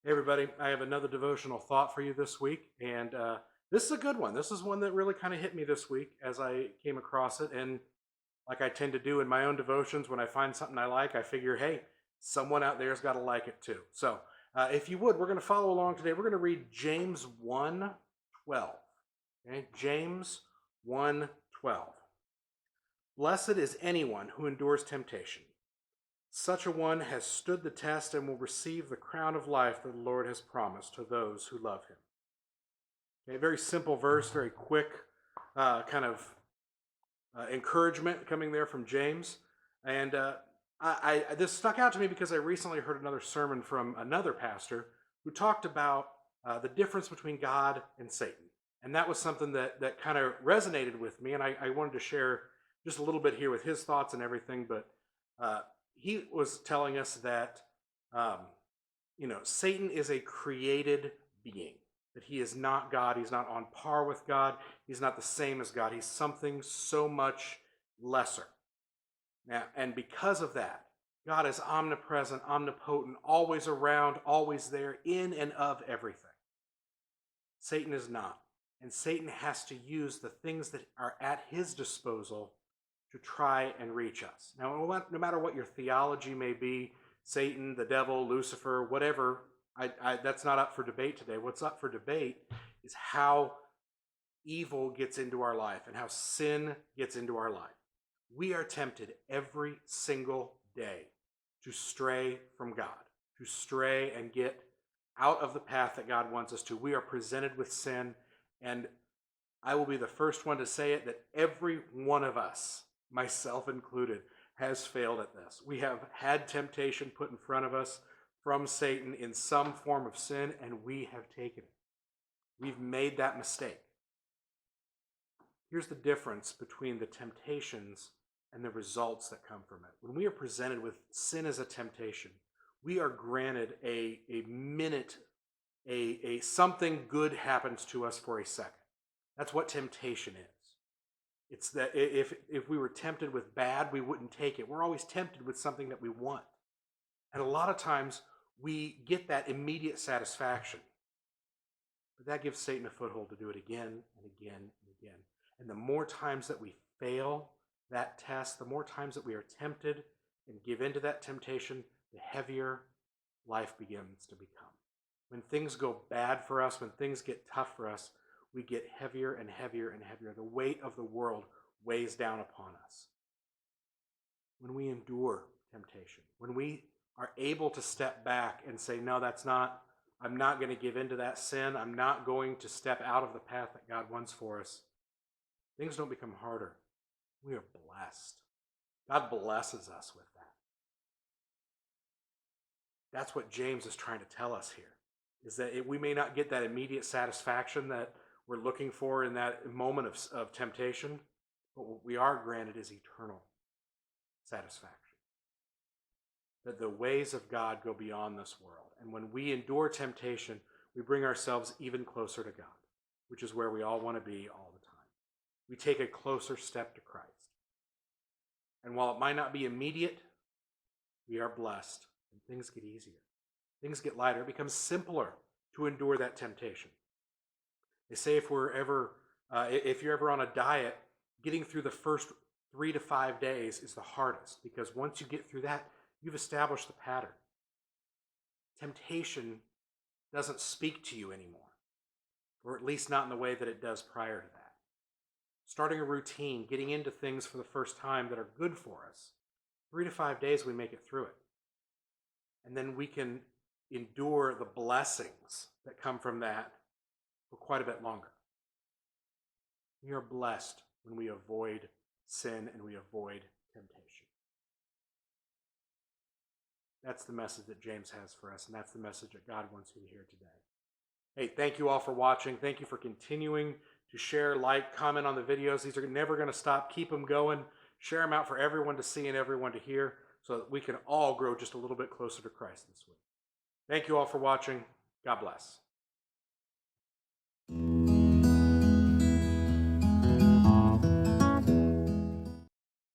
Hey, everybody, I have another devotional thought for you this week. And this is a good one. This is one that really kind of hit me this week as I came across it. And like I tend to do in my own devotions, when I find something I like, I figure, hey, someone out there's got to like it too. So if you would, we're going to follow along today. We're going to read James 1:12. Okay? James 1:12. Blessed is anyone who endures temptation. Such a one has stood the test and will receive the crown of life that the Lord has promised to those who love him. Okay, very simple verse, very quick kind of encouragement coming there from James. And this stuck out to me because I recently heard another sermon from another pastor who talked about the difference between God and Satan. And that was something that kind of resonated with me. And I wanted to share just a little bit here with his thoughts and everything. But uh, he was telling us that, um, Satan is a created being, that he is not God. He's not on par with God. He's not the same as God. He's something so much lesser. Now, and because of that, God is omnipresent, omnipotent, always around, always there, in and of everything. Satan is not. And Satan has to use the things that are at his disposal to try and reach us. Now, no matter what your theology may be, Satan, the devil, Lucifer, whatever, that's not up for debate today. What's up for debate is how evil gets into our life and how sin gets into our life. We are tempted every single day to stray from God, to stray and get out of the path that God wants us to. We are presented with sin, and I will be the first one to say it, that every one of us, myself included, has failed at this. We have had temptation put in front of us from Satan in some form of sin, and we have taken it. We've made that mistake. Here's the difference between the temptations and the results that come from it. When we are presented with sin as a temptation, we are granted a minute, a something good happens to us for a second. That's what temptation is. It's that if we were tempted with bad, we wouldn't take it. We're always tempted with something that we want. And a lot of times we get that immediate satisfaction. But that gives Satan a foothold to do it again and again and again. And the more times that we fail that test, the more times that we are tempted and give into that temptation, the heavier life begins to become. When things go bad for us, when things get tough for us, we get heavier and heavier and heavier. The weight of the world weighs down upon us. When we endure temptation, when we are able to step back and say, no, I'm not going to give into that sin. I'm not going to step out of the path that God wants for us. Things don't become harder. We are blessed. God blesses us with that. That's what James is trying to tell us here, is that we may not get that immediate satisfaction that we're looking for in that moment of temptation, but what we are granted is eternal satisfaction. That the ways of God go beyond this world. And when we endure temptation, we bring ourselves even closer to God, which is where we all want to be all the time. We take a closer step to Christ. And while it might not be immediate, we are blessed and things get easier. Things get lighter. It becomes simpler to endure that temptation. They say if you're ever on a diet, getting through the first 3 to 5 days is the hardest, because once you get through that, you've established the pattern. Temptation doesn't speak to you anymore, or at least not in the way that it does prior to that. Starting a routine, getting into things for the first time that are good for us, 3 to 5 days we make it through it. And then we can endure the blessings that come from that for quite a bit longer. We are blessed when we avoid sin and we avoid temptation. That's the message that James has for us, and that's the message that God wants you to hear today. Hey, thank you all for watching. Thank you for continuing to share, like, comment on the videos. These are never going to stop. Keep them going. Share them out for everyone to see and everyone to hear, so that we can all grow just a little bit closer to Christ this week. Thank you all for watching. God bless.